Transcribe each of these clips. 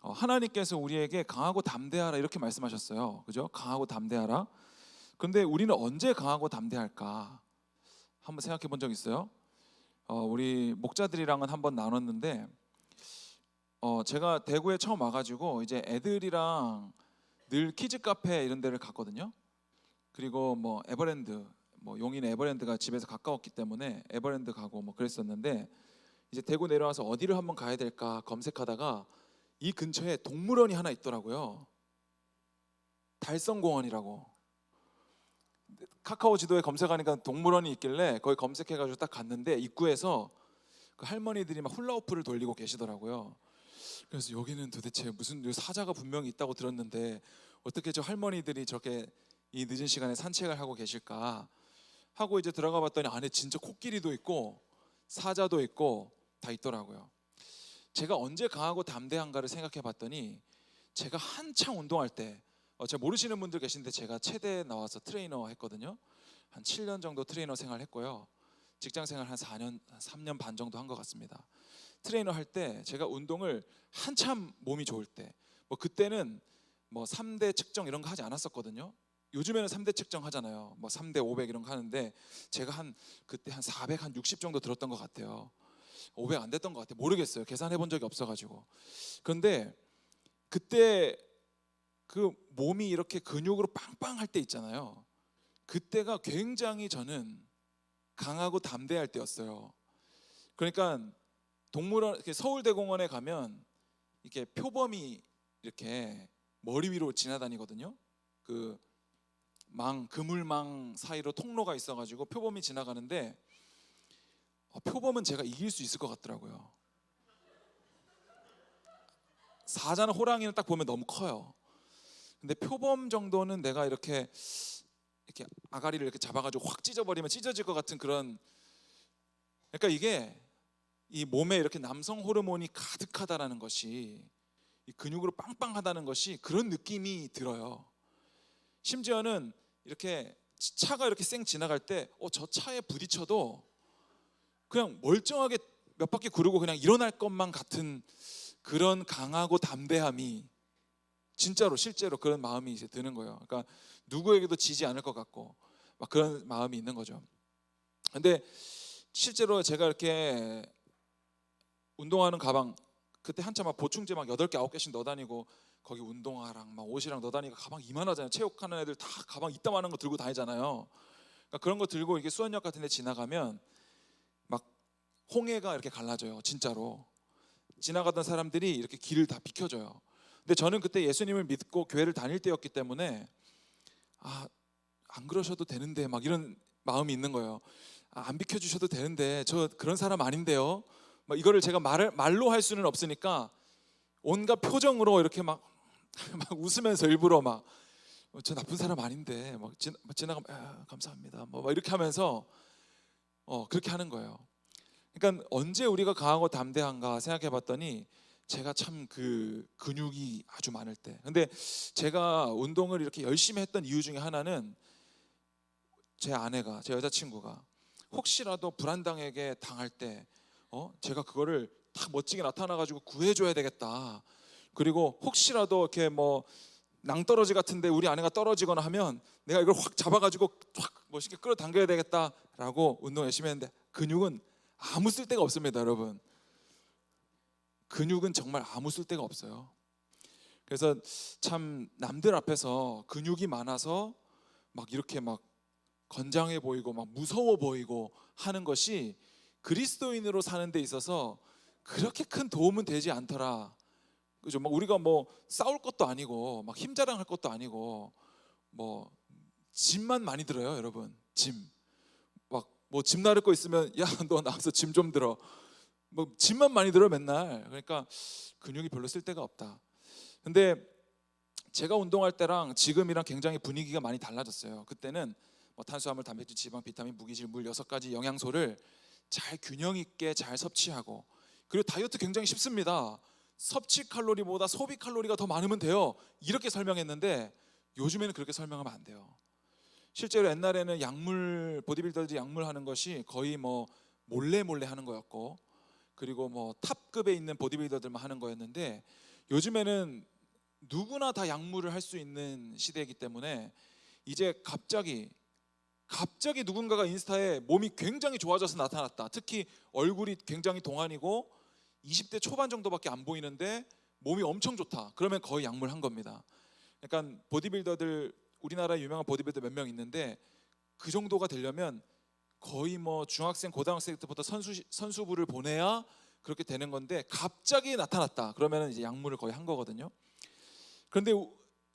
하나님께서 우리에게 강하고 담대하라 이렇게 말씀하셨어요. 그죠? 강하고 담대하라. 그런데 우리는 언제 강하고 담대할까? 한번 생각해 본 적 있어요? 우리 목자들이랑은 한번 나눴는데 제가 대구에 처음 와가지고 이제 애들이랑 늘 키즈 카페 이런 데를 갔거든요. 그리고 뭐 에버랜드, 뭐 용인 에버랜드가 집에서 가까웠기 때문에 에버랜드 가고 뭐 그랬었는데, 이제 대구 내려와서 어디를 한번 가야 될까 검색하다가 이 근처에 동물원이 하나 있더라고요. 달성공원이라고. 카카오 지도에 검색하니까 동물원이 있길래 거기 검색해가지고 딱 갔는데 입구에서 그 할머니들이 막 훌라후프를 돌리고 계시더라고요. 그래서 여기는 도대체 무슨 사자가 분명히 있다고 들었는데 어떻게 저 할머니들이 저렇게 이 늦은 시간에 산책을 하고 계실까 하고 이제 들어가 봤더니 안에 진짜 코끼리도 있고 사자도 있고 다 있더라고요. 제가 언제 강하고 담대한가를 생각해 봤더니 제가 한창 운동할 때, 제가 모르시는 분들 계신데 제가 체대에 나와서 트레이너 했거든요. 한 7년 정도 트레이너 생활했고요. 직장 생활 한 4년, 3년 반 정도 한 것 같습니다. 트레이너 할 때 제가 운동을 한참 몸이 좋을 때, 뭐 그때는 뭐 3대 측정 이런 거 하지 않았었거든요. 요즘에는 3대 측정 하잖아요. 뭐 3대 500 이런 거 하는데 제가 그때 한 400, 한 60 정도 들었던 것 같아요. 500 안 됐던 것 같아요. 모르겠어요. 계산해 본 적이 없어가지고. 그런데 그때 그 몸이 이렇게 근육으로 빵빵할 때 있잖아요. 그때가 굉장히 저는 강하고 담대할 때였어요. 그러니까 동물원, 서울대공원에 가면 이렇게 표범이 이렇게 머리 위로 지나다니거든요. 그물망 사이로 통로가 있어가지고 표범이 지나가는데 표범은 제가 이길 수 있을 것 같더라고요. 사자나 호랑이는 딱 보면 너무 커요. 근데 표범 정도는 내가 이렇게 아가리를 이렇게 잡아가지고 확 찢어버리면 찢어질 것 같은 그런, 그러니까 이게 이 몸에 이렇게 남성 호르몬이 가득하다라는 것이, 이 근육으로 빵빵하다는 것이 그런 느낌이 들어요. 심지어는 이렇게 차가 이렇게 쌩 지나갈 때 저 차에 부딪혀도 그냥 멀쩡하게 몇 바퀴 구르고 그냥 일어날 것만 같은 그런 강하고 담대함이 진짜로 실제로 그런 마음이 이제 드는 거예요. 그러니까 누구에게도 지지 않을 것 같고 막 그런 마음이 있는 거죠. 근데 실제로 제가 이렇게 운동하는 가방, 그때 한참 막 보충제 막 8개 9개씩 넣어 다니고 거기 운동화랑 막 옷이랑 넣어 다니고 가방 이만하잖아요. 체육하는 애들 다 가방 이따만한 거 들고 다니잖아요. 그러니까 그런 거 들고 이게 수원역 같은 데 지나가면 막 홍해가 이렇게 갈라져요. 진짜로 지나가던 사람들이 이렇게 길을 다 비켜줘요. 근데 저는 그때 예수님을 믿고 교회를 다닐 때였기 때문에 안 그러셔도 되는데 막 이런 마음이 있는 거예요. 안 비켜주셔도 되는데 저 그런 사람 아닌데요. 막 이거를 제가 말로 할 수는 없으니까 온갖 표정으로 이렇게 막 웃으면서 일부러 막 저 나쁜 사람 아닌데 막 지나가면 감사합니다 뭐 이렇게 하면서 그렇게 하는 거예요. 그러니까 언제 우리가 강하고 담대한가 생각해 봤더니 제가 참 그 근육이 아주 많을 때. 근데 제가 운동을 이렇게 열심히 했던 이유 중에 하나는 제 아내가, 제 여자친구가 혹시라도 불안당에게 당할 때 제가 그거를 딱 멋지게 나타나가지고 구해줘야 되겠다. 그리고 혹시라도 이렇게 뭐 낭떠러지 같은데 우리 아내가 떨어지거나 하면 내가 이걸 확 잡아가지고 확 멋있게 끌어당겨야 되겠다라고 운동 열심히 했는데 근육은 아무 쓸데가 없습니다, 여러분. 근육은 정말 아무 쓸데가 없어요. 그래서 참 남들 앞에서 근육이 많아서 막 이렇게 막 건장해 보이고 막 무서워 보이고 하는 것이 그리스도인으로 사는 데 있어서 그렇게 큰 도움은 되지 않더라. 그죠? 막 우리가 뭐 싸울 것도 아니고 막 힘자랑할 것도 아니고 뭐 짐만 많이 들어요, 여러분. 짐. 막 뭐 짐 나를 거 있으면 야, 너 나와서 짐 좀 들어. 뭐 짐만 많이 들어 맨날. 그러니까 근육이 별로 쓸 데가 없다. 근데 제가 운동할 때랑 지금이랑 굉장히 분위기가 많이 달라졌어요. 그때는 뭐 탄수화물, 단백질, 지방, 비타민, 무기질, 물 6가지 영양소를 잘 균형 있게 잘 섭취하고, 그리고 다이어트 굉장히 쉽습니다. 섭취 칼로리보다 소비 칼로리가 더 많으면 돼요. 이렇게 설명했는데 요즘에는 그렇게 설명하면 안 돼요. 실제로 옛날에는 약물, 보디빌더들이 약물 하는 것이 거의 뭐 몰래 하는 거였고, 그리고 뭐 탑급에 있는 보디빌더들만 하는 거였는데, 요즘에는 누구나 다 약물을 할 수 있는 시대이기 때문에 이제 갑자기 누군가가 인스타에 몸이 굉장히 좋아져서 나타났다. 특히 얼굴이 굉장히 동안이고 20대 초반 정도밖에 안 보이는데 몸이 엄청 좋다. 그러면 거의 약물 한 겁니다. 약간 보디빌더들, 우리나라에 유명한 보디빌더 몇 명 있는데 그 정도가 되려면 거의 뭐 중학생, 고등학생 때부터 선수부를 보내야 그렇게 되는 건데, 갑자기 나타났다. 그러면 이제 약물을 거의 한 거거든요. 그런데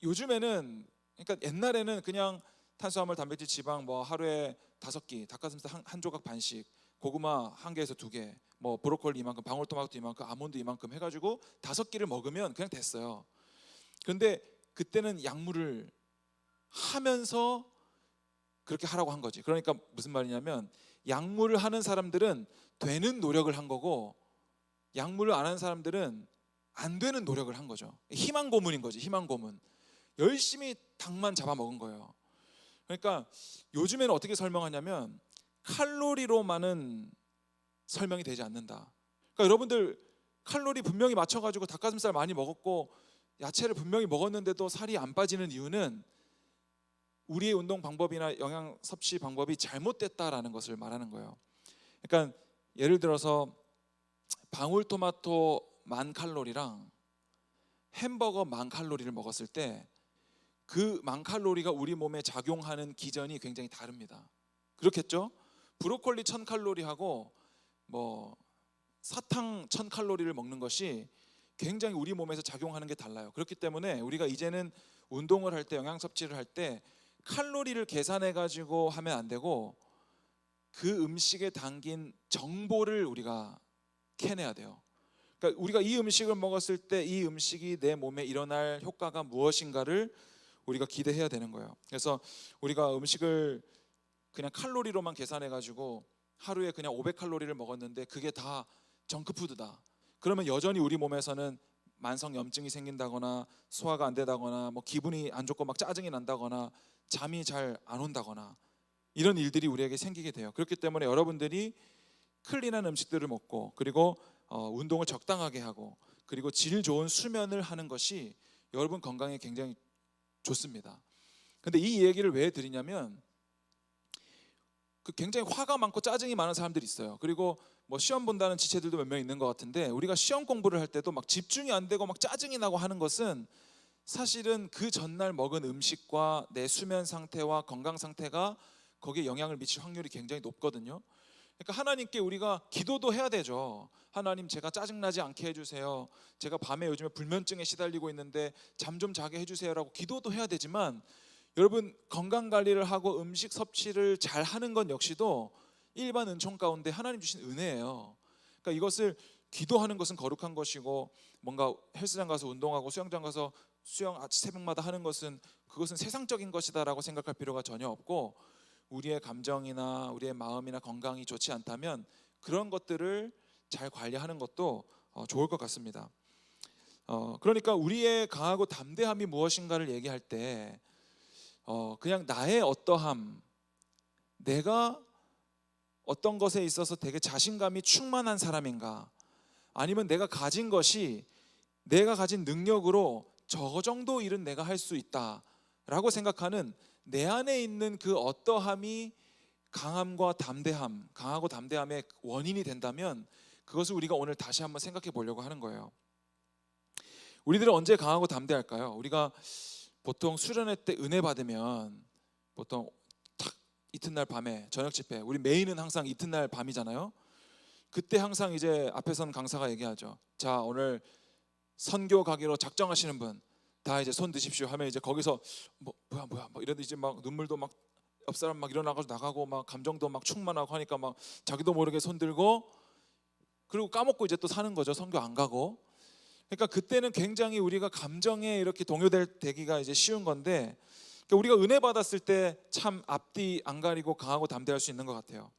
요즘에는, 그러니까 옛날에는 그냥 탄수화물, 단백질, 지방 뭐 하루에 5끼, 닭가슴살 한 조각 반씩, 고구마 1개에서 2개, 뭐 브로콜리 이만큼, 방울토마토 이만큼, 아몬드 이만큼 해가지고 5끼를 먹으면 그냥 됐어요. 그런데 그때는 약물을 하면서 그렇게 하라고 한 거지. 그러니까 무슨 말이냐면, 약물을 하는 사람들은 되는 노력을 한 거고, 약물을 안 하는 사람들은 안 되는 노력을 한 거죠. 희망 고문인 거지. 희망 고문. 열심히 닭만 잡아먹은 거예요. 그러니까 요즘에는 어떻게 설명하냐면, 칼로리로만은 설명이 되지 않는다. 그러니까 여러분들 칼로리 분명히 맞춰가지고 닭가슴살 많이 먹었고 야채를 분명히 먹었는데도 살이 안 빠지는 이유는 우리의 운동 방법이나 영양 섭취 방법이 잘못됐다라는 것을 말하는 거예요. 그러니까 예를 들어서 방울토마토 10,000칼로리랑 햄버거 10,000칼로리를 먹었을 때 그 10,000칼로리가 우리 몸에 작용하는 기전이 굉장히 다릅니다. 그렇겠죠? 브로콜리 1,000칼로리하고 뭐 사탕 1,000칼로리를 먹는 것이 굉장히 우리 몸에서 작용하는 게 달라요. 그렇기 때문에 우리가 이제는 운동을 할 때, 영양 섭취를 할 때 칼로리를 계산해 가지고 하면 안 되고, 그 음식에 담긴 정보를 우리가 캐내야 돼요. 그러니까 우리가 이 음식을 먹었을 때 이 음식이 내 몸에 일어날 효과가 무엇인가를 우리가 기대해야 되는 거예요. 그래서 우리가 음식을 그냥 칼로리로만 계산해 가지고 하루에 그냥 500칼로리를 먹었는데 그게 다 정크푸드다. 그러면 여전히 우리 몸에서는 만성 염증이 생긴다거나 소화가 안 되다거나 뭐 기분이 안 좋고 막 짜증이 난다거나 잠이 잘 안 온다거나 이런 일들이 우리에게 생기게 돼요. 그렇기 때문에 여러분들이 클린한 음식들을 먹고, 그리고 운동을 적당하게 하고, 그리고 질 좋은 수면을 하는 것이 여러분 건강에 굉장히 좋습니다. 근데 이 얘기를 왜 드리냐면, 그 굉장히 화가 많고 짜증이 많은 사람들이 있어요. 그리고 뭐 시험 본다는 지체들도 몇 명 있는 것 같은데, 우리가 시험 공부를 할 때도 막 집중이 안 되고 막 짜증이 나고 하는 것은 사실은 그 전날 먹은 음식과 내 수면 상태와 건강 상태가 거기에 영향을 미칠 확률이 굉장히 높거든요. 그러니까 하나님께 우리가 기도도 해야 되죠. 하나님, 제가 짜증나지 않게 해주세요. 제가 밤에 요즘에 불면증에 시달리고 있는데 잠 좀 자게 해주세요라고 기도도 해야 되지만, 여러분 건강 관리를 하고 음식 섭취를 잘 하는 건 역시도 일반 은총 가운데 하나님 주신 은혜예요. 그러니까 이것을, 기도하는 것은 거룩한 것이고, 뭔가 헬스장 가서 운동하고 수영장 가서 수영 새벽마다 하는 것은, 그것은 세상적인 것이다라고 생각할 필요가 전혀 없고, 우리의 감정이나 우리의 마음이나 건강이 좋지 않다면 그런 것들을 잘 관리하는 것도 좋을 것 같습니다. 그러니까 우리의 강하고 담대함이 무엇인가를 얘기할 때 그냥 나의 어떠함, 내가 어떤 것에 있어서 되게 자신감이 충만한 사람인가, 아니면 내가 가진 것이, 내가 가진 능력으로 저 정도 일은 내가 할 수 있다라고 생각하는 내 안에 있는 그 어떠함이 강함과 담대함, 강하고 담대함의 원인이 된다면, 그것을 우리가 오늘 다시 한번 생각해 보려고 하는 거예요. 우리들은 언제 강하고 담대할까요? 우리가 보통 수련회 때 은혜 받으면 보통 탁 이튿날 밤에 저녁 집회, 우리 메인은 항상 이튿날 밤이잖아요. 그때 항상 이제 앞에 선 강사가 얘기하죠. 자, 오늘 선교 가기로 작정하시는 분 다 이제 손 드십시오 하면, 이제 거기서 뭐야 막 이러는데 이제 막 눈물도 막 옆 사람 막 일어나가지고 나가고, 막 감정도 막 충만하고 하니까 막 자기도 모르게 손 들고, 그리고 까먹고 이제 또 사는 거죠. 선교 안 가고. 그러니까 그때는 굉장히 우리가 감정에 이렇게 동요되기가 이제 쉬운 건데, 그러니까 우리가 은혜 받았을 때 참 앞뒤 안 가리고 강하고 담대할 수 있는 것 같아요.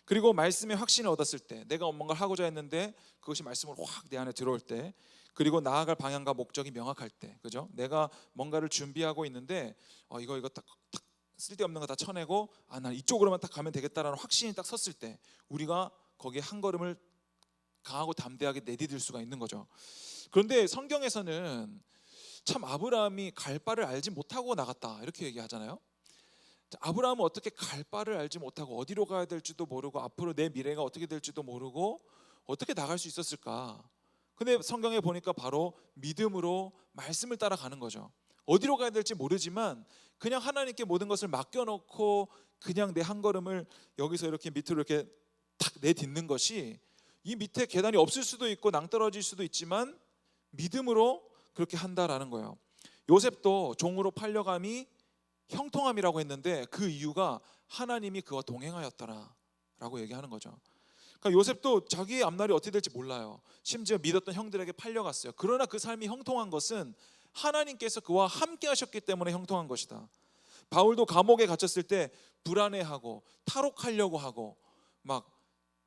그리고 말씀의 확신을 얻었을 때, 내가 뭔가를 하고자 했는데 그것이 말씀으로 확 내 안에 들어올 때, 그리고 나아갈 방향과 목적이 명확할 때, 그죠? 내가 뭔가를 준비하고 있는데 이거 딱 쓸데없는 거 다 쳐내고, 난 이쪽으로만 딱 가면 되겠다라는 확신이 딱 섰을 때, 우리가 거기에 한 걸음을 강하고 담대하게 내디딜 수가 있는 거죠. 그런데 성경에서는 참 아브라함이 갈 바를 알지 못하고 나갔다 이렇게 얘기하잖아요. 아브라함은 어떻게 갈 바를 알지 못하고 어디로 가야 될지도 모르고 앞으로 내 미래가 어떻게 될지도 모르고 어떻게 나갈 수 있었을까? 근데 성경에 보니까 바로 믿음으로 말씀을 따라가는 거죠. 어디로 가야 될지 모르지만 그냥 하나님께 모든 것을 맡겨놓고 그냥 내 한 걸음을 여기서 이렇게 밑으로 이렇게 탁 내딛는 것이, 이 밑에 계단이 없을 수도 있고 낭떠러질 수도 있지만 믿음으로 그렇게 한다라는 거예요. 요셉도 종으로 팔려감이 형통함이라고 했는데 그 이유가 하나님이 그와 동행하였더라라고 얘기하는 거죠. 그러니까 요셉도 자기의 앞날이 어떻게 될지 몰라요. 심지어 믿었던 형들에게 팔려갔어요. 그러나 그 삶이 형통한 것은 하나님께서 그와 함께 하셨기 때문에 형통한 것이다. 바울도 감옥에 갇혔을 때 불안해하고 탈옥하려고 하고 막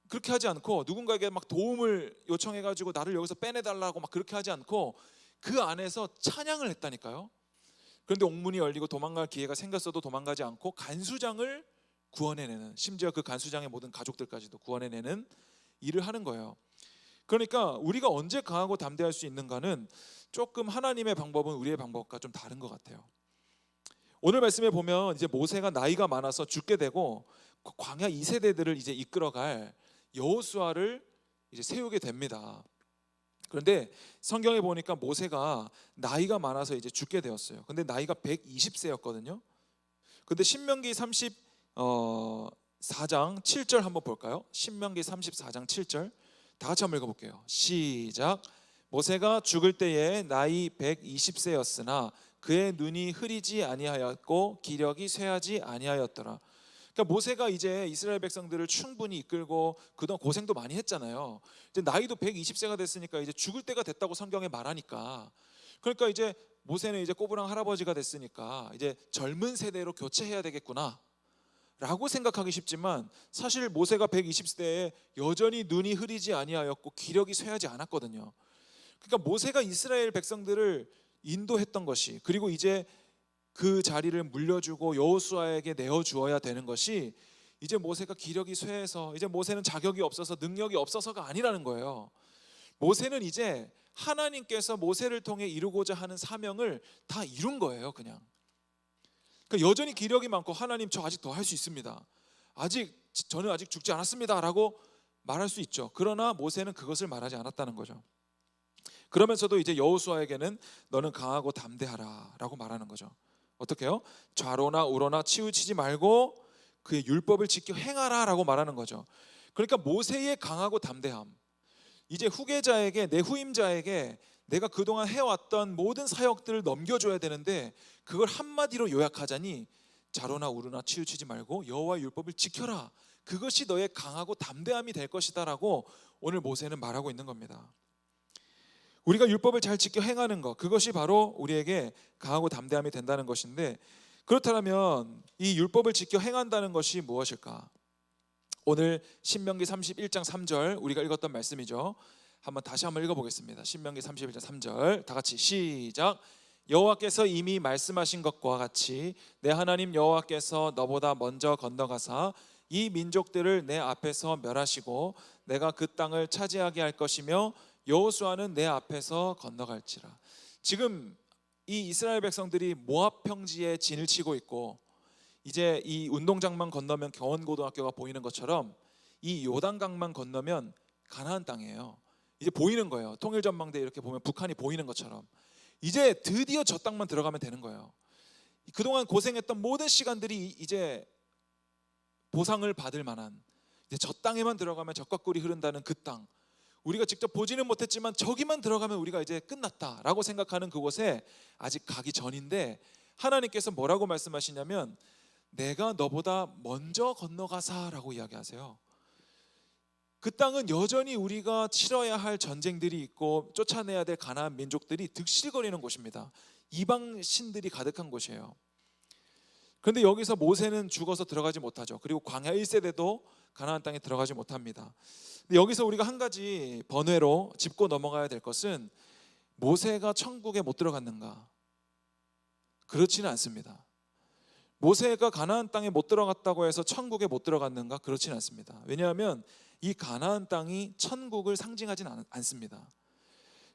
그렇게 하지 않고, 누군가에게 막 도움을 요청해가지고 나를 여기서 빼내달라고 막 그렇게 하지 않고 그 안에서 찬양을 했다니까요. 그런데 옥문이 열리고 도망갈 기회가 생겼어도 도망가지 않고 간수장을 구원해내는, 심지어 그 간수장의 모든 가족들까지도 구원해내는 일을 하는 거예요. 그러니까 우리가 언제 강하고 담대할 수 있는가는 조금 하나님의 방법은 우리의 방법과 좀 다른 것 같아요. 오늘 말씀에 보면 이제 모세가 나이가 많아서 죽게 되고 광야 2세대들을 이제 이끌어갈 여호수아를 이제 세우게 됩니다. 그런데 성경에 보니까 모세가 나이가 많아서 이제 죽게 되었어요. 근데 나이가 120세였거든요. 근데 신명기 34장 7절 한번 볼까요? 신명기 34장 7절 다 같이 한번 읽어볼게요. 시작. 모세가 죽을 때에 나이 120세였으나 그의 눈이 흐리지 아니하였고 기력이 쇠하지 아니하였더라. 그러니까 모세가 이제 이스라엘 백성들을 충분히 이끌고 그동안 고생도 많이 했잖아요. 이제 나이도 120세가 됐으니까 이제 죽을 때가 됐다고 성경에 말하니까, 그러니까 이제 모세는 이제 꼬부랑 할아버지가 됐으니까 이제 젊은 세대로 교체해야 되겠구나 라고 생각하기 쉽지만, 사실 모세가 120세에 여전히 눈이 흐리지 아니하였고 기력이 쇠하지 않았거든요. 그러니까 모세가 이스라엘 백성들을 인도했던 것이, 그리고 이제 그 자리를 물려주고 여호수아에게 내어주어야 되는 것이, 이제 모세가 기력이 쇠해서 이제 모세는 자격이 없어서 능력이 없어서가 아니라는 거예요. 모세는 이제 하나님께서 모세를 통해 이루고자 하는 사명을 다 이룬 거예요. 그냥 그러니까 여전히 기력이 많고 하나님 저 아직 더 할 수 있습니다, 저는 아직 죽지 않았습니다 라고 말할 수 있죠. 그러나 모세는 그것을 말하지 않았다는 거죠. 그러면서도 이제 여호수아에게는 너는 강하고 담대하라 라고 말하는 거죠. 어떻게 해요? 좌로나 우로나 치우치지 말고 그의 율법을 지켜 행하라 라고 말하는 거죠. 그러니까 모세의 강하고 담대함, 이제 후계자에게, 내 후임자에게 내가 그동안 해왔던 모든 사역들을 넘겨줘야 되는데 그걸 한마디로 요약하자니 좌로나 우로나 치우치지 말고 여호와의 율법을 지켜라, 그것이 너의 강하고 담대함이 될 것이다 라고 오늘 모세는 말하고 있는 겁니다. 우리가 율법을 잘 지켜 행하는 것, 그것이 바로 우리에게 강하고 담대함이 된다는 것인데, 그렇다면 이 율법을 지켜 행한다는 것이 무엇일까? 오늘 신명기 31장 3절 우리가 읽었던 말씀이죠. 다시 한번 읽어보겠습니다. 신명기 31장 3절 다 같이 시작. 여호와께서 이미 말씀하신 것과 같이 내 하나님 여호와께서 너보다 먼저 건너가사 이 민족들을 내 앞에서 멸하시고 내가 그 땅을 차지하게 할 것이며 여호수아는 내 앞에서 건너갈지라. 지금 이 이스라엘 백성들이 모압 평지에 진을 치고 있고, 이제 이 운동장만 건너면 경원고등학교가 보이는 것처럼 이 요단강만 건너면 가나안 땅이에요. 이제 보이는 거예요. 통일전망대 이렇게 보면 북한이 보이는 것처럼 이제 드디어 저 땅만 들어가면 되는 거예요. 그동안 고생했던 모든 시간들이 이제 보상을 받을 만한, 이제 저 땅에만 들어가면 젖과 꿀이 흐른다는 그 땅, 우리가 직접 보지는 못했지만 저기만 들어가면 우리가 이제 끝났다라고 생각하는 그곳에 아직 가기 전인데, 하나님께서 뭐라고 말씀하시냐면 내가 너보다 먼저 건너가사라고 이야기하세요. 그 땅은 여전히 우리가 치러야 할 전쟁들이 있고 쫓아내야 될 가나안 민족들이 득실거리는 곳입니다. 이방 신들이 가득한 곳이에요. 그런데 여기서 모세는 죽어서 들어가지 못하죠. 그리고 광야 1세대도 가나안 땅에 들어가지 못합니다. 근데 여기서 우리가 한 가지 번외로 짚고 넘어가야 될 것은, 모세가 천국에 못 들어갔는가? 그렇지는 않습니다. 모세가 가나안 땅에 못 들어갔다고 해서 천국에 못 들어갔는가? 그렇지는 않습니다. 왜냐하면 이 가나안 땅이 천국을 상징하진 않습니다.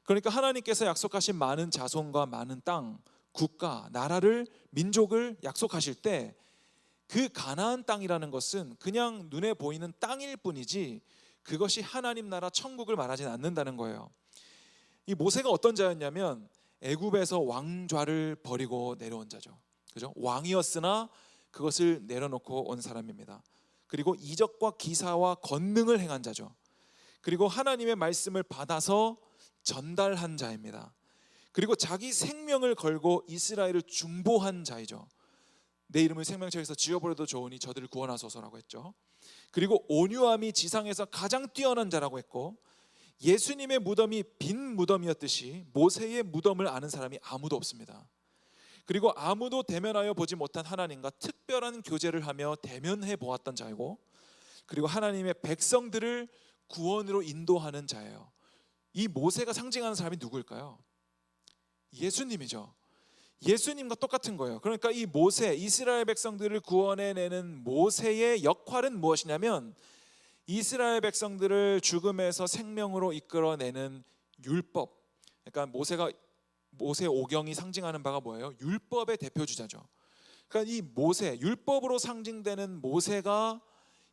그러니까 하나님께서 약속하신 많은 자손과 많은 땅, 국가, 나라를, 민족을 약속하실 때 그 가나안 땅이라는 것은 그냥 눈에 보이는 땅일 뿐이지 그것이 하나님 나라 천국을 말하진 않는다는 거예요. 이 모세가 어떤 자였냐면 애굽에서 왕좌를 버리고 내려온 자죠. 그죠? 왕이었으나 그것을 내려놓고 온 사람입니다. 그리고 이적과 기사와 권능을 행한 자죠. 그리고 하나님의 말씀을 받아서 전달한 자입니다. 그리고 자기 생명을 걸고 이스라엘을 중보한 자이죠. 내 이름을 생명책에서 지워버려도 좋으니 저들을 구원하소서라고 했죠. 그리고 온유함이 지상에서 가장 뛰어난 자라고 했고, 예수님의 무덤이 빈 무덤이었듯이 모세의 무덤을 아는 사람이 아무도 없습니다. 그리고 아무도 대면하여 보지 못한 하나님과 특별한 교제를 하며 대면해 보았던 자이고, 그리고 하나님의 백성들을 구원으로 인도하는 자예요. 이 모세가 상징하는 사람이 누구일까요? 예수님이죠. 예수님과 똑같은 거예요. 그러니까 이 모세, 이스라엘 백성들을 구원해내는 모세의 역할은 무엇이냐면 이스라엘 백성들을 죽음에서 생명으로 이끌어내는 율법. 그러니까 모세 오경이 상징하는 바가 뭐예요? 율법의 대표주자죠. 그러니까 이 모세, 율법으로 상징되는 모세가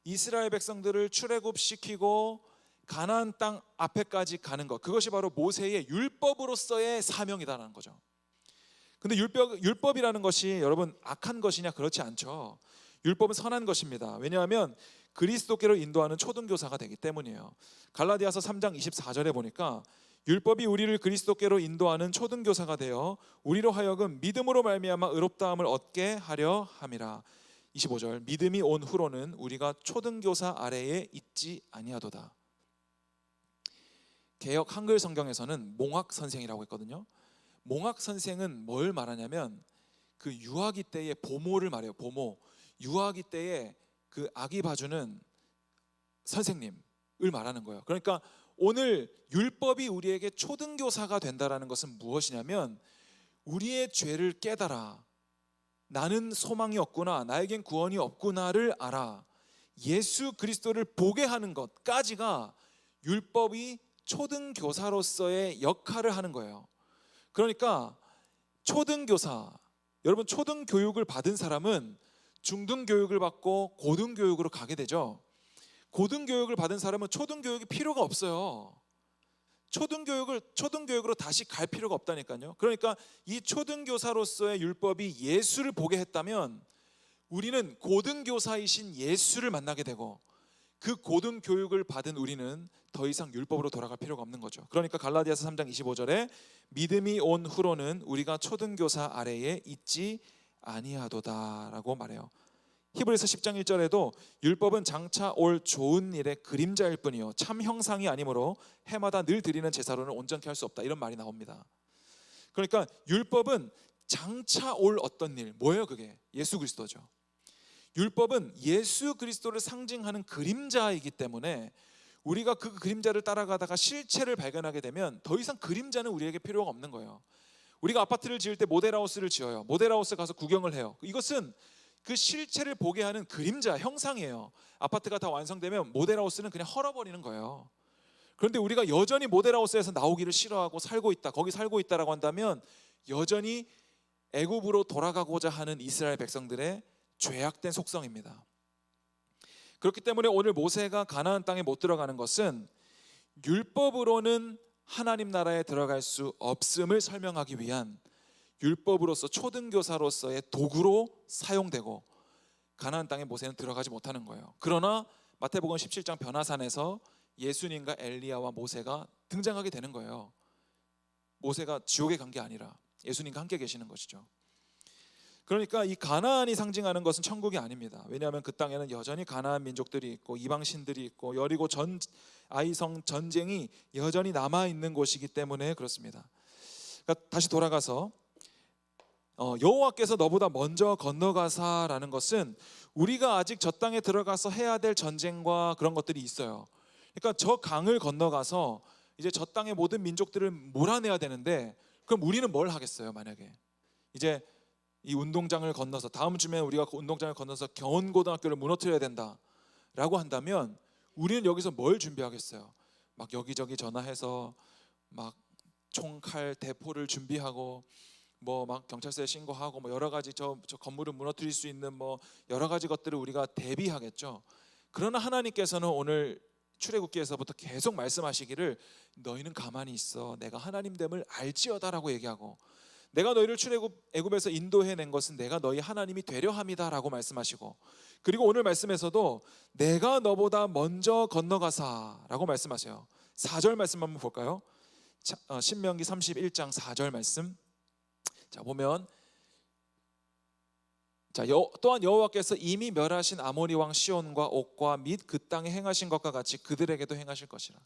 이스라엘 백성들을 출애굽시키고 가나안 땅 앞에까지 가는 것, 그것이 바로 모세의 율법으로서의 사명이다라는 거죠. 근데 율법이라는 것이 여러분 악한 것이냐? 그렇지 않죠. 율법은 선한 것입니다. 왜냐하면 그리스도께로 인도하는 초등교사가 되기 때문이에요. 갈라디아서 3장 24절에 보니까 율법이 우리를 그리스도께로 인도하는 초등교사가 되어 우리로 하여금 믿음으로 말미암아 의롭다함을 얻게 하려 함이라. 25절, 믿음이 온 후로는 우리가 초등교사 아래에 있지 아니하도다. 개역 한글 성경에서는 몽학 선생이라고 했거든요. 몽학 선생은 뭘 말하냐면 그 유아기 때의 보모를 말해요. 보모. 유아기 때의 그 아기 봐주는 선생님을 말하는 거예요. 그러니까 오늘 율법이 우리에게 초등교사가 된다라는 것은 무엇이냐면 우리의 죄를 깨달아, 나는 소망이 없구나, 나에겐 구원이 없구나를 알아, 예수 그리스도를 보게 하는 것까지가 율법이 초등교사로서의 역할을 하는 거예요. 그러니까 초등교사, 여러분 초등교육을 받은 사람은 중등교육을 받고 고등교육으로 가게 되죠. 고등교육을 받은 사람은 초등교육이 필요가 없어요. 초등교육으로 다시 갈 필요가 없다니까요. 그러니까 이 초등교사로서의 율법이 예수를 보게 했다면 우리는 고등교사이신 예수를 만나게 되고, 그 고등교육을 받은 우리는 더 이상 율법으로 돌아갈 필요가 없는 거죠. 그러니까 갈라디아서 3장 25절에 믿음이 온 후로는 우리가 초등교사 아래에 있지 아니하도다라고 말해요. 히브리서 10장 1절에도 율법은 장차 올 좋은 일의 그림자일 뿐이요 참 형상이 아니므로 해마다 늘 드리는 제사로는 온전케 할 수 없다, 이런 말이 나옵니다. 그러니까 율법은 장차 올 어떤 일, 뭐예요 그게? 예수 그리스도죠. 율법은 예수 그리스도를 상징하는 그림자이기 때문에 우리가 그 그림자를 따라가다가 실체를 발견하게 되면 더 이상 그림자는 우리에게 필요가 없는 거예요. 우리가 아파트를 지을 때 모델하우스를 지어요. 모델하우스 가서 구경을 해요. 이것은 그 실체를 보게 하는 그림자, 형상이에요. 아파트가 다 완성되면 모델하우스는 그냥 헐어버리는 거예요. 그런데 우리가 여전히 모델하우스에서 나오기를 싫어하고 살고 있다, 거기 살고 있다라고 한다면 여전히 애굽으로 돌아가고자 하는 이스라엘 백성들의 죄악된 속성입니다. 그렇기 때문에 오늘 모세가 가나안 땅에 못 들어가는 것은 율법으로는 하나님 나라에 들어갈 수 없음을 설명하기 위한 율법으로서 초등교사로서의 도구로 사용되고, 가나안 땅에 모세는 들어가지 못하는 거예요. 그러나 마태복음 17장 변화산에서 예수님과 엘리야와 모세가 등장하게 되는 거예요. 모세가 지옥에 간 게 아니라 예수님과 함께 계시는 것이죠. 그러니까 이 가나안이 상징하는 것은 천국이 아닙니다. 왜냐하면 그 땅에는 여전히 가나안 민족들이 있고 이방신들이 있고 여리고 아이성 전쟁이 여전히 남아있는 곳이기 때문에 그렇습니다. 그러니까 다시 돌아가서 여호와께서 너보다 먼저 건너가사라는 것은 우리가 아직 저 땅에 들어가서 해야 될 전쟁과 그런 것들이 있어요. 그러니까 저 강을 건너가서 이제 저 땅의 모든 민족들을 몰아내야 되는데, 그럼 우리는 뭘 하겠어요? 만약에 이제 이 운동장을 건너서 다음 주면 우리가 운동장을 건너서 경원고등학교를 무너뜨려야 된다라고 한다면 우리는 여기서 뭘 준비하겠어요? 막 여기저기 전화해서 막 총칼 대포를 준비하고 뭐 막 경찰서에 신고하고 뭐 여러 가지 저 건물을 무너뜨릴 수 있는 뭐 여러 가지 것들을 우리가 대비하겠죠. 그러나 하나님께서는 오늘 출애굽기에서부터 계속 말씀하시기를 너희는 가만히 있어 내가 하나님됨을 알지어다라고 얘기하고, 내가 너희를 애굽에서 인도해낸 것은 내가 너희 하나님이 되려 함이다라고 말씀하시고, 그리고 오늘 말씀에서도 내가 너보다 먼저 건너가사라고 말씀하세요. 4절 말씀 한번 볼까요? 신명기 31장 4절 말씀. 자 보면, 또한 여호와께서 이미 멸하신 아모리 왕 시온과 옥과 및 그 땅에 행하신 것과 같이 그들에게도 행하실 것이라.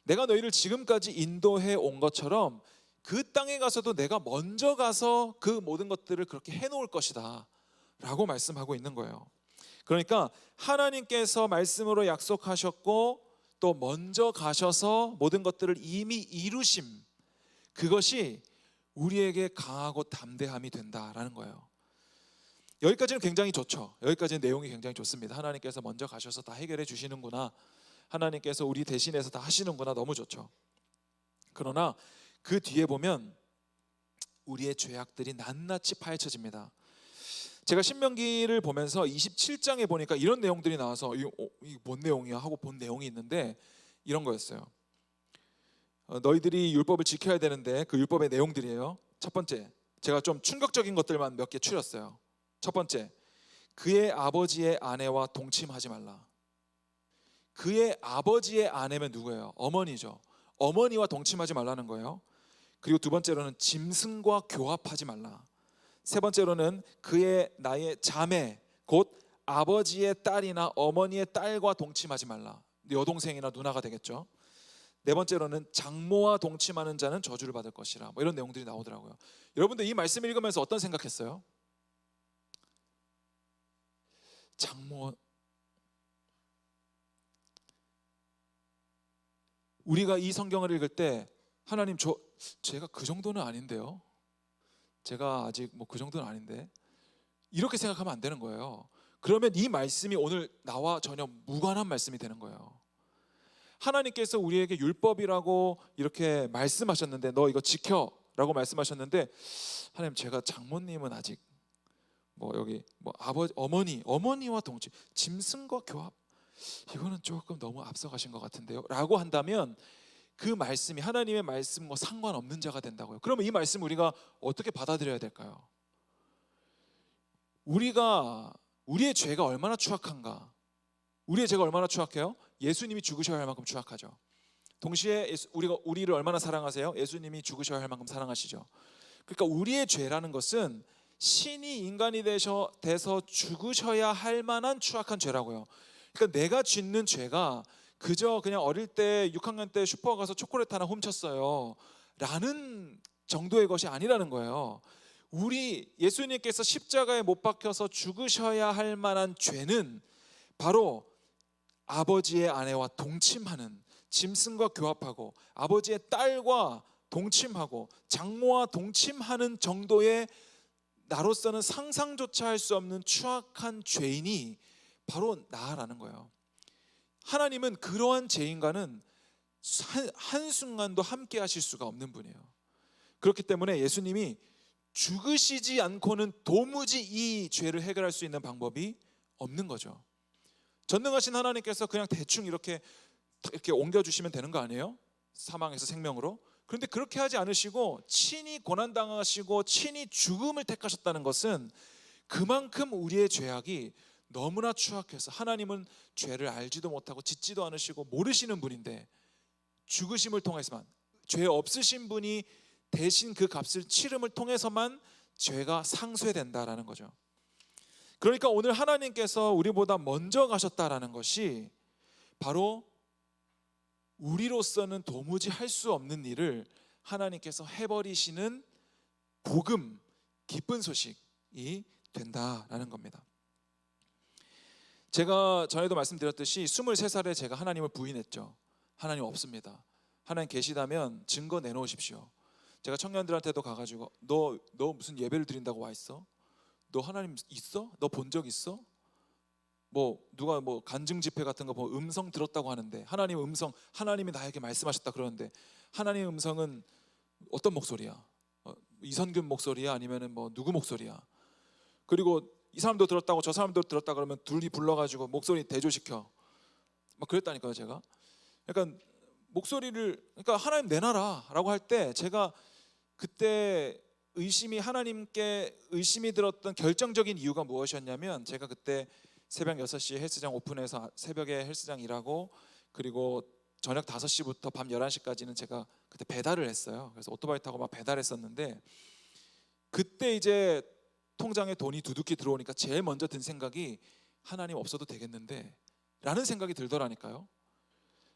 내가 너희를 지금까지 인도해 온 것처럼 그 땅에 가서도 내가 먼저 가서 그 모든 것들을 그렇게 해놓을 것이다 라고 말씀하고 있는 거예요. 그러니까 하나님께서 말씀으로 약속하셨고 또 먼저 가셔서 모든 것들을 이미 이루심, 그것이 우리에게 강하고 담대함이 된다라는 거예요. 여기까지는 굉장히 좋죠. 여기까지는 내용이 굉장히 좋습니다. 하나님께서 먼저 가셔서 다 해결해 주시는구나, 하나님께서 우리 대신해서 다 하시는구나, 너무 좋죠. 그러나 그 뒤에 보면 우리의 죄악들이 낱낱이 파헤쳐집니다. 제가 신명기를 보면서 27장에 보니까 이런 내용들이 나와서 이게 뭔 내용이야 하고 본 내용이 있는데 이런 거였어요. 너희들이 율법을 지켜야 되는데 그 율법의 내용들이에요. 첫 번째, 제가 좀 충격적인 것들만 몇 개 추렸어요. 첫 번째, 그의 아버지의 아내와 동침하지 말라. 그의 아버지의 아내면 누구예요? 어머니죠. 어머니와 동침하지 말라는 거예요. 그리고 두 번째로는 짐승과 교합하지 말라. 세 번째로는 나의 자매 곧 아버지의 딸이나 어머니의 딸과 동침하지 말라. 여동생이나 누나가 되겠죠. 네 번째로는 장모와 동침하는 자는 저주를 받을 것이라. 뭐 이런 내용들이 나오더라고요. 여러분들 이 말씀 읽으면서 어떤 생각했어요? 장모, 우리가 이 성경을 읽을 때 하나님 제가 그 정도는 아닌데요, 제가 아직 뭐 그 정도는 아닌데, 이렇게 생각하면 안 되는 거예요. 그러면 이 말씀이 오늘 나와 전혀 무관한 말씀이 되는 거예요. 하나님께서 우리에게 율법이라고 이렇게 말씀하셨는데, 너 이거 지켜 라고 말씀하셨는데, 하나님 제가 장모님은 아직 뭐 여기 뭐 어머니와 동침, 짐승과 교합, 이거는 조금 너무 앞서가신 것 같은데요 라고 한다면 그 말씀이 하나님의 말씀과 상관없는 자가 된다고요. 그러면 이 말씀 우리가 어떻게 받아들여야 될까요? 우리의 죄가 얼마나 추악한가. 우리의 죄가 얼마나 추악해요? 예수님이 죽으셔야 할 만큼 추악하죠. 동시에 우리를 얼마나 사랑하세요? 예수님이 죽으셔야 할 만큼 사랑하시죠. 그러니까 우리의 죄라는 것은 신이 인간이 돼서 죽으셔야 할 만한 추악한 죄라고요. 그러니까 내가 짓는 죄가 그저 그냥 어릴 때 6학년 때 슈퍼 가서 초콜릿 하나 훔쳤어요 라는 정도의 것이 아니라는 거예요. 예수님께서 십자가에 못 박혀서 죽으셔야 할 만한 죄는 바로 아버지의 아내와 동침하는, 짐승과 교합하고 아버지의 딸과 동침하고 장모와 동침하는 정도의 나로서는 상상조차 할 수 없는 추악한 죄인이 바로 나라는 거예요. 하나님은 그러한 죄인과는 한순간도 함께 하실 수가 없는 분이에요. 그렇기 때문에 예수님이 죽으시지 않고는 도무지 이 죄를 해결할 수 있는 방법이 없는 거죠. 전능하신 하나님께서 그냥 대충 이렇게 옮겨주시면 되는 거 아니에요? 사망에서 생명으로. 그런데 그렇게 하지 않으시고 친히 고난당하시고 친히 죽음을 택하셨다는 것은 그만큼 우리의 죄악이 너무나 추악해서 하나님은 죄를 알지도 못하고 짓지도 않으시고 모르시는 분인데 죽으심을 통해서만, 죄 없으신 분이 대신 그 값을 치름을 통해서만 죄가 상쇄된다라는 거죠. 그러니까 오늘 하나님께서 우리보다 먼저 가셨다라는 것이 바로 우리로서는 도무지 할 수 없는 일을 하나님께서 해버리시는 복음, 기쁜 소식이 된다라는 겁니다. 제가 전에도 말씀드렸듯이 23살에 제가 하나님을 부인했죠. 하나님 없습니다. 하나님 계시다면 증거 내놓으십시오. 제가 청년들한테도 가가지고 너 무슨 예배를 드린다고 와 있어? 너 하나님 있어? 너 본 적 있어? 뭐 누가 뭐 간증 집회 같은 거 보면 음성 들었다고 하는데, 하나님의 음성, 하나님이 나에게 말씀하셨다 그러는데 하나님의 음성은 어떤 목소리야? 이선균 목소리야? 아니면은 뭐 누구 목소리야? 그리고 이 사람도 들었다고 저 사람도 들었다 그러면 둘이 불러가지고 목소리 대조시켜 막 그랬다니까요. 제가 그러니까 목소리를, 그러니까 하나님 내놔라라고 할 때 제가 그때 하나님께 의심이 들었던 결정적인 이유가 무엇이었냐면, 제가 그때 새벽 6시에 헬스장 오픈해서 새벽에 헬스장 일하고, 그리고 저녁 5시부터 밤 11시까지는 제가 그때 배달을 했어요. 그래서 오토바이 타고 막 배달했었는데, 그때 이제 통장에 돈이 두둑히 들어오니까 제일 먼저 든 생각이 하나님 없어도 되겠는데 라는 생각이 들더라니까요.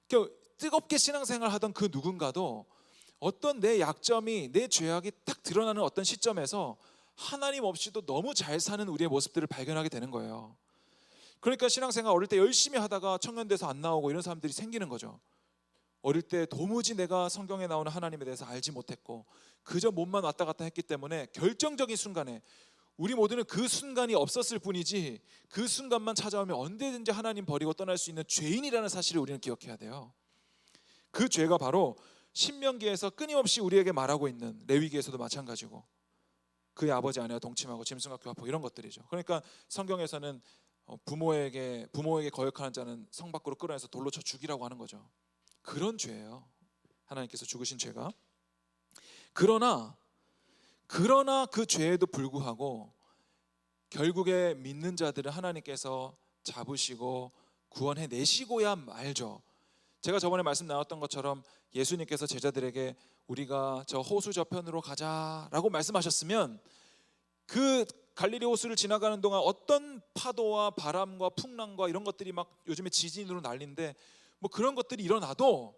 그러니까 뜨겁게 신앙생활 하던 그 누군가도 어떤 내 약점이, 내 죄악이 딱 드러나는 어떤 시점에서 하나님 없이도 너무 잘 사는 우리의 모습들을 발견하게 되는 거예요. 그러니까 신앙생활 어릴 때 열심히 하다가 청년돼서 안 나오고 이런 사람들이 생기는 거죠. 어릴 때 도무지 내가 성경에 나오는 하나님에 대해서 알지 못했고 그저 몸만 왔다 갔다 했기 때문에 결정적인 순간에, 우리 모두는 그 순간이 없었을 뿐이지 그 순간만 찾아오면 언제든지 하나님 버리고 떠날 수 있는 죄인이라는 사실을 우리는 기억해야 돼요. 그 죄가 바로 신명기에서 끊임없이 우리에게 말하고 있는, 레위기에서도 마찬가지고 그의 아버지 아내와 동침하고 짐승과 교합하고 이런 것들이죠. 그러니까 성경에서는 부모에게 거역하는 자는 성 밖으로 끌어내서 돌로 쳐 죽이라고 하는 거죠. 그런 죄예요, 하나님께서 죽으신 죄가. 그러나 그 죄에도 불구하고 결국에 믿는 자들은 하나님께서 잡으시고 구원해 내시고야 말죠. 제가 저번에 말씀 나눴던 것처럼 예수님께서 제자들에게 우리가 저 호수 저편으로 가자라고 말씀하셨으면, 그 갈릴리 호수를 지나가는 동안 어떤 파도와 바람과 풍랑과 이런 것들이 막 요즘에 지진으로 난리인데 뭐 그런 것들이 일어나도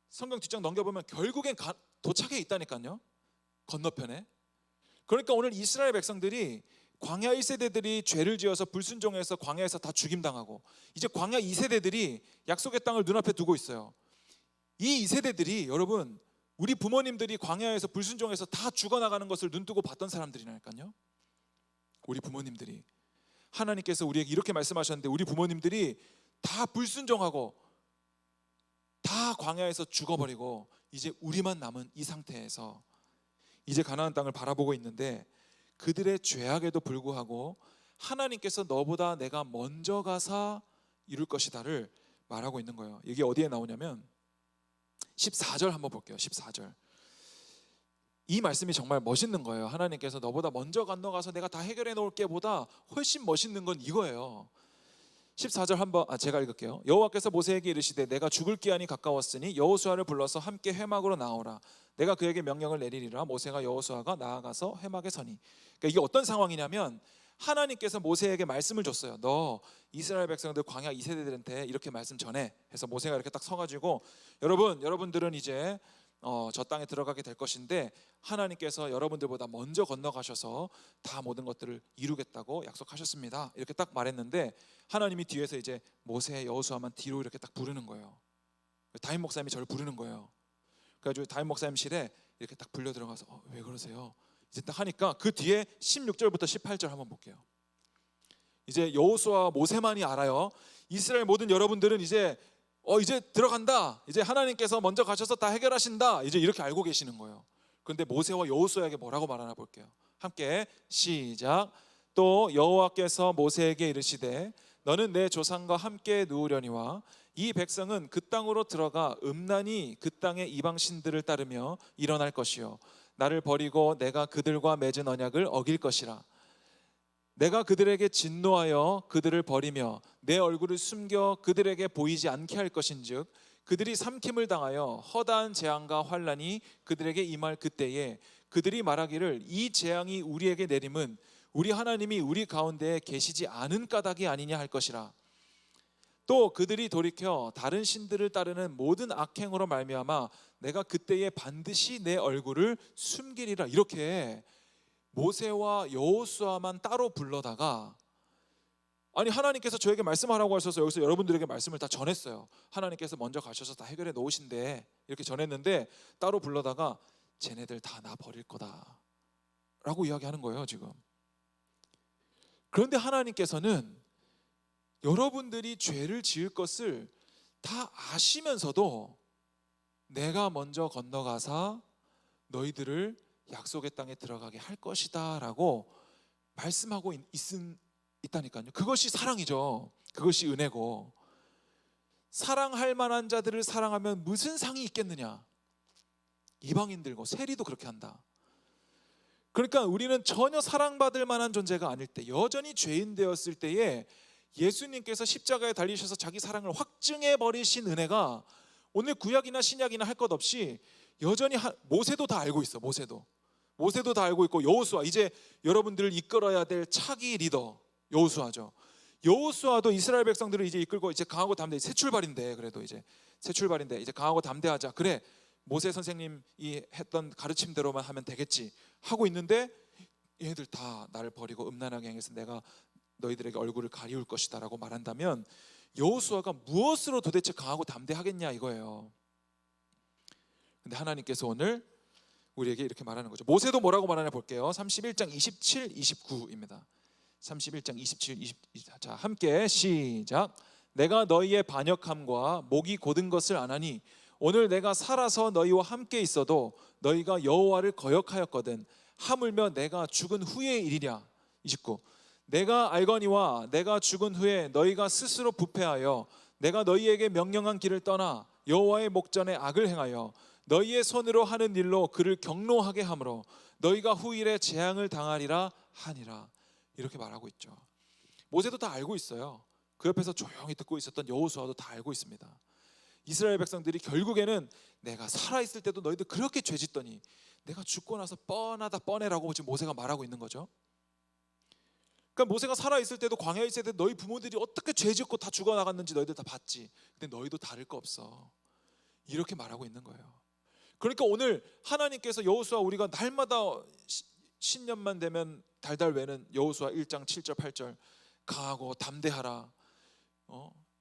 성경 뒷장 넘겨보면 결국엔 도착해 있다니까요, 건너편에. 그러니까 오늘 이스라엘 백성들이, 광야 1세대들이 죄를 지어서 불순종해서 광야에서 다 죽임당하고, 이제 광야 2세대들이 약속의 땅을 눈앞에 두고 있어요. 이 2세대들이 여러분, 우리 부모님들이 광야에서 불순종해서 다 죽어나가는 것을 눈뜨고 봤던 사람들이라니까요. 우리 부모님들이, 하나님께서 우리에게 이렇게 말씀하셨는데 우리 부모님들이 다 불순종하고 다 광야에서 죽어버리고 이제 우리만 남은 이 상태에서 이제 가나안 땅을 바라보고 있는데, 그들의 죄악에도 불구하고 하나님께서 너보다 내가 먼저 가사 이룰 것이다를 말하고 있는 거예요. 이게 어디에 나오냐면 14절 한번 볼게요. 14절. 이 말씀이 정말 멋있는 거예요. 하나님께서 너보다 먼저 건너가서 내가 다 해결해 놓을게 보다 훨씬 멋있는 건 이거예요. 14절 한번 제가 읽을게요. 여호와께서 모세에게 이르시되 내가 죽을 기한이 가까웠으니 여호수아를 불러서 함께 회막으로 나오라. 내가 그에게 명령을 내리리라. 모세가 여호수아가 나아가서 회막에 서니. 그러니까 이게 어떤 상황이냐면, 하나님께서 모세에게 말씀을 줬어요. 너 이스라엘 백성들 광야 2세대들한테 이렇게 말씀 전해 해서 모세가 이렇게 딱 서가지고, 여러분들은 이제 저 땅에 들어가게 될 것인데 하나님께서 여러분들보다 먼저 건너가셔서 다 모든 것들을 이루겠다고 약속하셨습니다. 이렇게 딱 말했는데 하나님이 뒤에서 이제 모세, 여호수아만 뒤로 이렇게 딱 부르는 거예요. 담임 목사님이 저를 부르는 거예요. 그래가지고 담임 목사님실에 이렇게 딱 불려 들어가서 왜 그러세요? 이제 딱 하니까 그 뒤에 16절부터 18절 한번 볼게요. 이제 여호수아와 모세만이 알아요. 이스라엘 모든 여러분들은 이제 들어간다. 이제 하나님께서 먼저 가셔서 다 해결하신다. 이제 이렇게 알고 계시는 거예요. 그런데 모세와 여호수아에게 뭐라고 말하나 볼게요. 함께 시작. 또 여호와께서 모세에게 이르시되 너는 내 조상과 함께 누우려니와 이 백성은 그 땅으로 들어가 음란히 그 땅의 이방 신들을 따르며 일어날 것이요 나를 버리고 내가 그들과 맺은 언약을 어길 것이라. 내가 그들에게 진노하여 그들을 버리며 내 얼굴을 숨겨 그들에게 보이지 않게 할 것인즉 그들이 삼킴을 당하여 허다한 재앙과 환난이 그들에게 임할 그때에 그들이 말하기를 이 재앙이 우리에게 내림은 우리 하나님이 우리 가운데에 계시지 않은 까닭이 아니냐 할 것이라. 또 그들이 돌이켜 다른 신들을 따르는 모든 악행으로 말미암아 내가 그때에 반드시 내 얼굴을 숨기리라. 이렇게 모세와 여호수아만 따로 불러다가, 아니 하나님께서 저에게 말씀하라고 하셔서 여기서 여러분들에게 말씀을 다 전했어요. 하나님께서 먼저 가셔서 다 해결해 놓으신대 이렇게 전했는데 따로 불러다가 쟤네들 다 나 버릴 거다 라고 이야기하는 거예요 지금. 그런데 하나님께서는 여러분들이 죄를 지을 것을 다 아시면서도 내가 먼저 건너가서 너희들을 약속의 땅에 들어가게 할 것이다 라고 말씀하고 있다니까요. 그것이 사랑이죠. 그것이 은혜고, 사랑할 만한 자들을 사랑하면 무슨 상이 있겠느냐. 이방인들고 세리도 그렇게 한다. 그러니까 우리는 전혀 사랑받을 만한 존재가 아닐 때, 여전히 죄인 되었을 때에 예수님께서 십자가에 달리셔서 자기 사랑을 확증해 버리신 은혜가 오늘 구약이나 신약이나 할 것 없이 여전히 모세도 다 알고 있어. 모세도 다 알고 있고, 여호수아, 이제 여러분들을 이끌어야 될 차기 리더 여호수아죠. 여호수아도 이스라엘 백성들을 이제 이끌고 이제 강하고 담대, 새 출발인데, 그래도 이제 새 출발인데 이제 강하고 담대하자. 그래, 모세 선생님이 했던 가르침대로만 하면 되겠지 하고 있는데, 얘들 다 나를 버리고 음란하게 행해서 내가 너희들에게 얼굴을 가리울 것이다 라고 말한다면, 여호수아가 무엇으로 도대체 강하고 담대하겠냐 이거예요. 근데 하나님께서 오늘 우리에게 이렇게 말하는 거죠. 모세도 뭐라고 말하냐 볼게요. 31장 27, 29입니다. 31장 27, 20. 자, 함께 시작. 내가 너희의 반역함과 목이 곧은 것을 아나니 오늘 내가 살아서 너희와 함께 있어도 너희가 여호와를 거역하였거든. 하물며 내가 죽은 후의 일이랴. 29. 내가 알거니와 내가 죽은 후에 너희가 스스로 부패하여 내가 너희에게 명령한 길을 떠나 여호와의 목전에 악을 행하여 너희의 손으로 하는 일로 그를 경노하게 하므로 너희가 후일에 재앙을 당하리라 하니라. 이렇게 말하고 있죠. 모세도 다 알고 있어요. 그 옆에서 조용히 듣고 있었던 여호수아도 다 알고 있습니다. 이스라엘 백성들이 결국에는 내가 살아있을 때도 너희들 그렇게 죄짓더니 내가 죽고 나서 뻔하다 뻔해라고 지금 모세가 말하고 있는 거죠. 그러니까 모세가 살아있을 때도, 광야에 있을 때도 너희 부모들이 어떻게 죄짓고 다 죽어나갔는지 너희들 다 봤지. 근데 너희도 다를 거 없어. 이렇게 말하고 있는 거예요. 그러니까 오늘 하나님께서 여호수아, 우리가 날마다 신년만 되면 달달 외는 여호수아 1장 7절 8절 강하고 담대하라,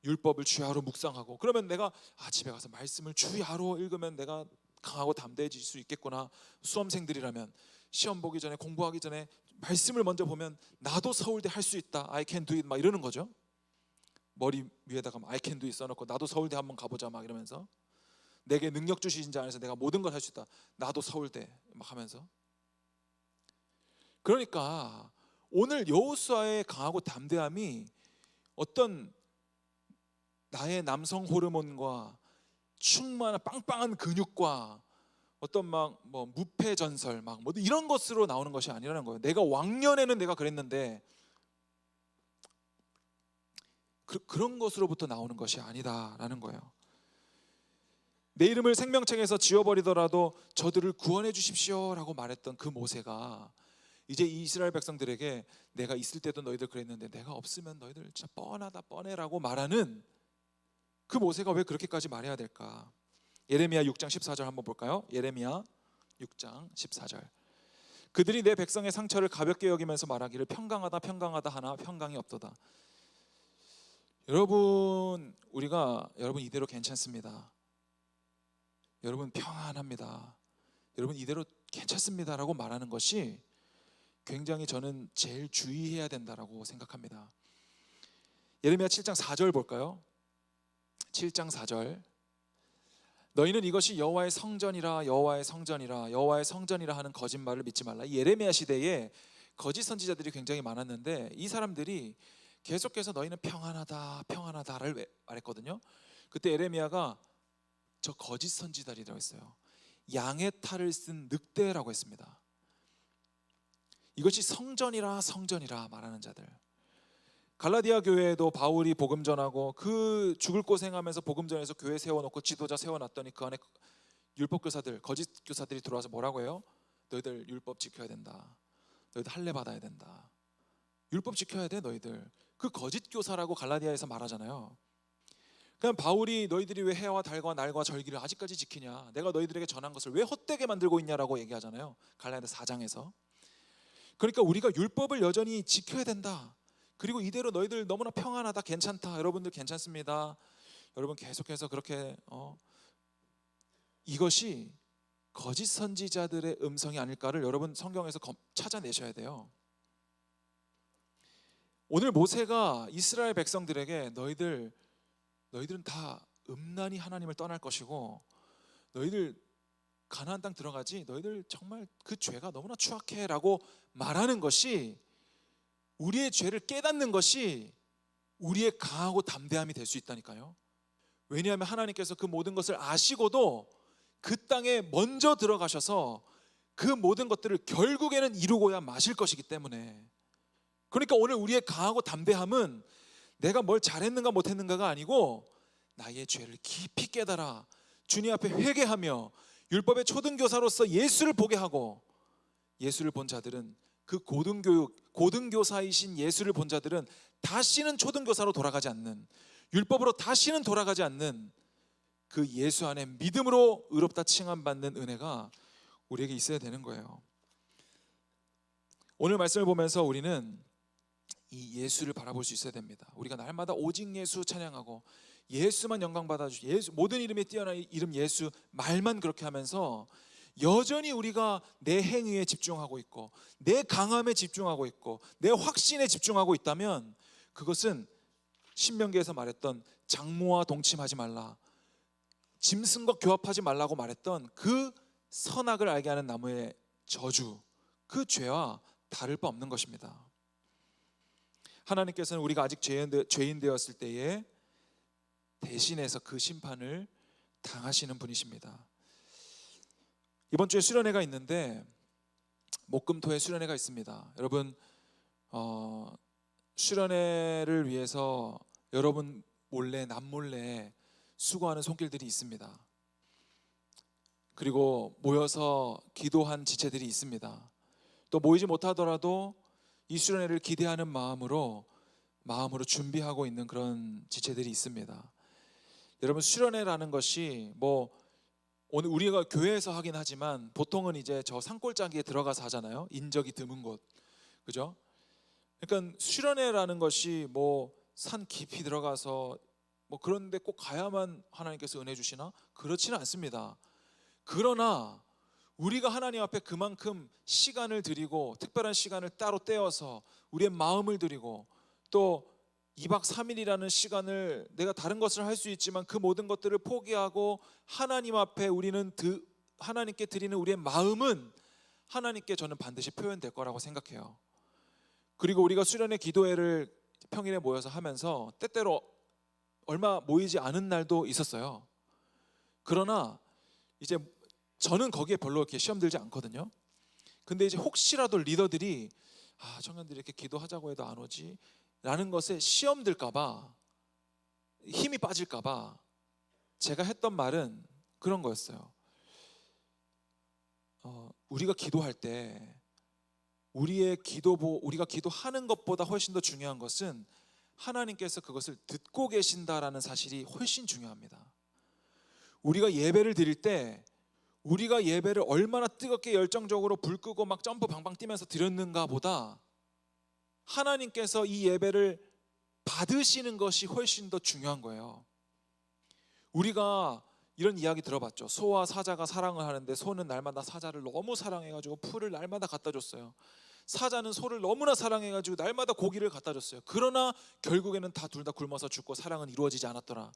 율법을 주야로 묵상하고, 그러면 내가 집에 가서 말씀을 주야로 읽으면 내가 강하고 담대해질 수 있겠구나. 수험생들이라면 시험 보기 전에, 공부하기 전에 말씀을 먼저 보면 나도 서울대 할 수 있다, I can do it 막 이러는 거죠. 머리 위에다가 I can do it 써놓고 나도 서울대 한번 가보자 막 이러면서, 내게 능력 주시신 자 안에서 내가 모든 걸 할 수 있다, 나도 서울대 막 하면서. 그러니까 오늘 여호수아의 강하고 담대함이 어떤 나의 남성 호르몬과 충만한 빵빵한 근육과 어떤 막 뭐 무패 전설 막 뭐 이런 것으로 나오는 것이 아니라는 거예요. 내가 왕년에는 내가 그랬는데 그런 것으로부터 나오는 것이 아니다라는 거예요. 내 이름을 생명책에서 지워버리더라도 저들을 구원해 주십시오라고 말했던 그 모세가 이제 이스라엘 백성들에게 내가 있을 때도 너희들 그랬는데 내가 없으면 너희들 진짜 뻔하다 뻔해라고 말하는 그 모세가 왜 그렇게까지 말해야 될까? 예레미야 6장 14절 한번 볼까요? 예레미야 6장 14절. 그들이 내 백성의 상처를 가볍게 여기면서 말하기를 평강하다 평강하다 하나 평강이 없도다. 여러분, 여러분 이대로 괜찮습니다, 여러분 평안합니다, 여러분 이대로 괜찮습니다라고 말하는 것이 굉장히 저는 제일 주의해야 된다라고 생각합니다. 예레미야 7장 4절 볼까요? 7장 4절. 너희는 이것이 여호와의 성전이라 여호와의 성전이라 여호와의 성전이라 하는 거짓말을 믿지 말라. 이 예레미야 시대에 거짓 선지자들이 굉장히 많았는데 이 사람들이 계속해서 너희는 평안하다 평안하다를 말했거든요. 그때 예레미야가 저 거짓 선지자들이라고 했어요. 양의 탈을 쓴 늑대라고 했습니다. 이것이 성전이라 성전이라 말하는 자들. 갈라디아 교회에도 바울이 복음 전하고 그 죽을 고생하면서 복음 전해서 교회 세워놓고 지도자 세워놨더니 그 안에 율법 교사들, 거짓 교사들이 들어와서 뭐라고 해요? 너희들 율법 지켜야 된다, 너희들 할례 받아야 된다, 율법 지켜야 돼 너희들. 그 거짓 교사라고 갈라디아에서 말하잖아요. 그럼 바울이 너희들이 왜 해와 달과 날과 절기를 아직까지 지키냐, 내가 너희들에게 전한 것을 왜 헛되게 만들고 있냐라고 얘기하잖아요, 갈라디아 4장에서. 그러니까 우리가 율법을 여전히 지켜야 된다. 그리고 이대로 너희들 너무나 평안하다, 괜찮다, 여러분들 괜찮습니다, 여러분 계속해서 그렇게 이것이 거짓 선지자들의 음성이 아닐까를 여러분 성경에서 찾아내셔야 돼요. 오늘 모세가 이스라엘 백성들에게 너희들은 다 음란히 하나님을 떠날 것이고 너희들 가나안 땅 들어가지, 너희들 정말 그 죄가 너무나 추악해 라고 말하는 것이, 우리의 죄를 깨닫는 것이 우리의 강하고 담대함이 될 수 있다니까요. 왜냐하면 하나님께서 그 모든 것을 아시고도 그 땅에 먼저 들어가셔서 그 모든 것들을 결국에는 이루고야 마실 것이기 때문에. 그러니까 오늘 우리의 강하고 담대함은 내가 뭘 잘했는가 못했는가가 아니고 나의 죄를 깊이 깨달아 주님 앞에 회개하며 율법의 초등교사로서 예수를 보게 하고, 예수를 본 자들은 그 고등교사이신 예수를 본 자들은 다시는 초등교사로 돌아가지 않는, 율법으로 다시는 돌아가지 않는 그 예수 안에 믿음으로 의롭다 칭함받는 은혜가 우리에게 있어야 되는 거예요. 오늘 말씀을 보면서 우리는 이 예수를 바라볼 수 있어야 됩니다. 우리가 날마다 오직 예수 찬양하고 예수만 영광 받아주시고 예수, 모든 이름에 뛰어난 이름 예수 말만 그렇게 하면서 여전히 우리가 내 행위에 집중하고 있고 내 강함에 집중하고 있고 내 확신에 집중하고 있다면, 그것은 신명기에서 말했던 장모와 동침하지 말라, 짐승과 교합하지 말라고 말했던 그 선악을 알게 하는 나무의 저주, 그 죄와 다를 바 없는 것입니다. 하나님께서는 우리가 아직 죄인 되었을 때에 대신해서 그 심판을 당하시는 분이십니다. 이번 주에 수련회가 있는데 목금토에 수련회가 있습니다. 여러분, 수련회를 위해서 여러분 몰래 남몰래 수고하는 손길들이 있습니다. 그리고 모여서 기도한 지체들이 있습니다. 또 모이지 못하더라도 이 수련회를 기대하는 마음으로 준비하고 있는 그런 지체들이 있습니다. 여러분, 수련회라는 것이 오늘 우리가 교회에서 하긴 하지만 보통은 이제 저 산골짜기에 들어가서 하잖아요. 인적이 드문 곳, 그죠? 그러니까 수련회라는 것이 산 깊이 들어가서 그런데 꼭 가야만 하나님께서 은혜 주시나? 그렇지는 않습니다. 그러나 우리가 하나님 앞에 그만큼 시간을 드리고 특별한 시간을 따로 떼어서 우리의 마음을 드리고, 또 2박 3일이라는 시간을 내가 다른 것을 할 수 있지만 그 모든 것들을 포기하고 하나님 앞에 우리는 하나님께 드리는 우리의 마음은 하나님께 저는 반드시 표현될 거라고 생각해요. 그리고 우리가 수련회 기도회를 평일에 모여서 하면서 때때로 얼마 모이지 않은 날도 있었어요. 그러나 이제 저는 거기에 별로 이렇게 시험 들지 않거든요. 근데 이제 혹시라도 리더들이 청년들이 이렇게 기도하자고 해도 안 오지 라는 것에 시험 들까봐, 힘이 빠질까봐 제가 했던 말은 그런 거였어요. 우리가 기도할 때 우리가 기도하는 것보다 훨씬 더 중요한 것은 하나님께서 그것을 듣고 계신다라는 사실이 훨씬 중요합니다. 우리가 예배를 드릴 때 우리가 예배를 얼마나 뜨겁게 열정적으로 불 끄고 막 점프 방방 뛰면서 드렸는가 보다 하나님께서 이 예배를 받으시는 것이 훨씬 더 중요한 거예요. 우리가 이런 이야기 들어봤죠. 소와 사자가 사랑을 하는데 소는 날마다 사자를 너무 사랑해가지고 풀을 날마다 갖다 줬어요. 사자는 소를 너무나 사랑해가지고 날마다 고기를 갖다 줬어요. 그러나 결국에는 둘 다 굶어서 죽고 사랑은 이루어지지 않았더라.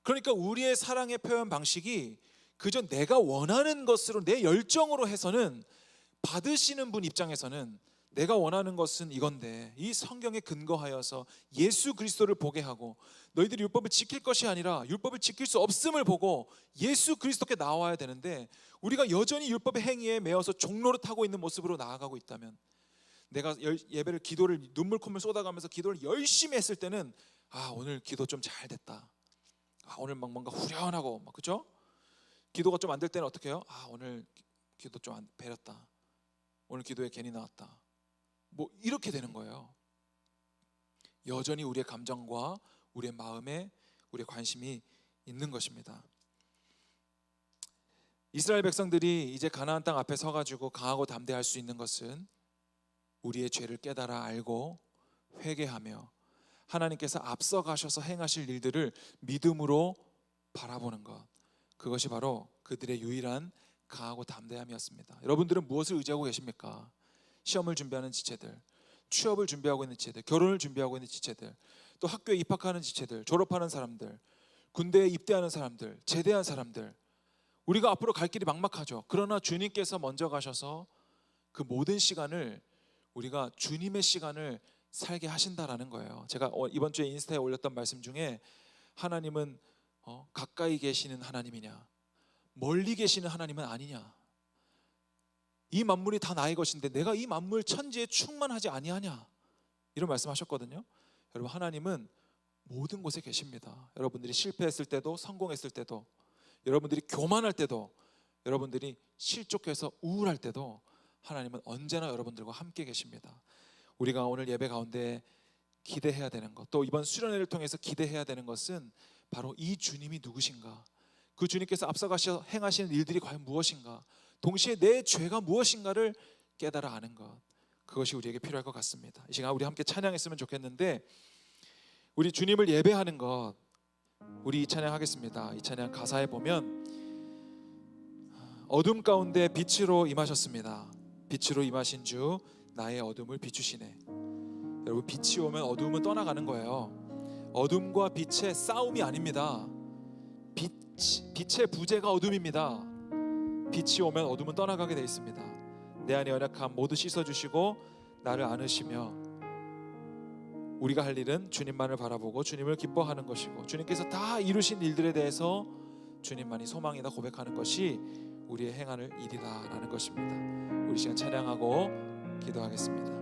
그러니까 우리의 사랑의 표현 방식이 그저 내가 원하는 것으로 내 열정으로 해서는, 받으시는 분 입장에서는 내가 원하는 것은 이건데 이 성경에 근거하여서 예수 그리스도를 보게 하고 너희들이 율법을 지킬 것이 아니라 율법을 지킬 수 없음을 보고 예수 그리스도께 나와야 되는데, 우리가 여전히 율법의 행위에 매여서 종노릇하고 있는 모습으로 나아가고 있다면, 내가 예배를 기도를 눈물 콧물 쏟아가면서 기도를 열심히 했을 때는 오늘 기도 좀 잘 됐다, 오늘 막 뭔가 후련하고 그죠? 기도가 좀 안 될 때는 어떻게 해요? 오늘 기도 좀 안 배렸다, 오늘 기도에 괜히 나왔다, 이렇게 되는 거예요. 여전히 우리의 감정과 우리의 마음에 우리의 관심이 있는 것입니다. 이스라엘 백성들이 이제 가나안 땅 앞에 서가지고 강하고 담대할 수 있는 것은 우리의 죄를 깨달아 알고 회개하며 하나님께서 앞서가셔서 행하실 일들을 믿음으로 바라보는 것, 그것이 바로 그들의 유일한 강하고 담대함이었습니다. 여러분들은 무엇을 의지하고 계십니까? 시험을 준비하는 지체들, 취업을 준비하고 있는 지체들, 결혼을 준비하고 있는 지체들, 또 학교에 입학하는 지체들, 졸업하는 사람들, 군대에 입대하는 사람들, 제대한 사람들, 우리가 앞으로 갈 길이 막막하죠. 그러나 주님께서 먼저 가셔서 그 모든 시간을 우리가 주님의 시간을 살게 하신다라는 거예요. 제가 이번 주에 인스타에 올렸던 말씀 중에 하나님은 가까이 계시는 하나님이냐, 멀리 계시는 하나님은 아니냐, 이 만물이 다 나의 것인데 내가 이 만물 천지에 충만하지 아니하냐, 이런 말씀하셨거든요. 여러분, 하나님은 모든 곳에 계십니다. 여러분들이 실패했을 때도, 성공했을 때도, 여러분들이 교만할 때도, 여러분들이 실족해서 우울할 때도 하나님은 언제나 여러분들과 함께 계십니다. 우리가 오늘 예배 가운데 기대해야 되는 것, 또 이번 수련회를 통해서 기대해야 되는 것은 바로 이 주님이 누구신가, 그 주님께서 앞서가셔 행하시는 일들이 과연 무엇인가, 동시에 내 죄가 무엇인가를 깨달아 아는 것, 그것이 우리에게 필요할 것 같습니다. 이 시간 우리 함께 찬양했으면 좋겠는데, 우리 주님을 예배하는 것, 우리 이 찬양하겠습니다. 이 찬양 가사에 보면 어둠 가운데 빛으로 임하셨습니다. 빛으로 임하신 주 나의 어둠을 비추시네. 여러분, 빛이 오면 어둠은 떠나가는 거예요. 어둠과 빛의 싸움이 아닙니다. 빛의 부재가 어둠입니다. 빛이 오면 어둠은 떠나가게 되어 있습니다. 내 안의 연약함 모두 씻어주시고 나를 안으시며, 우리가 할 일은 주님만을 바라보고 주님을 기뻐하는 것이고, 주님께서 다 이루신 일들에 대해서 주님만이 소망이다 고백하는 것이 우리의 행할 일이다라는 것입니다. 우리 시간 찬양하고 기도하겠습니다.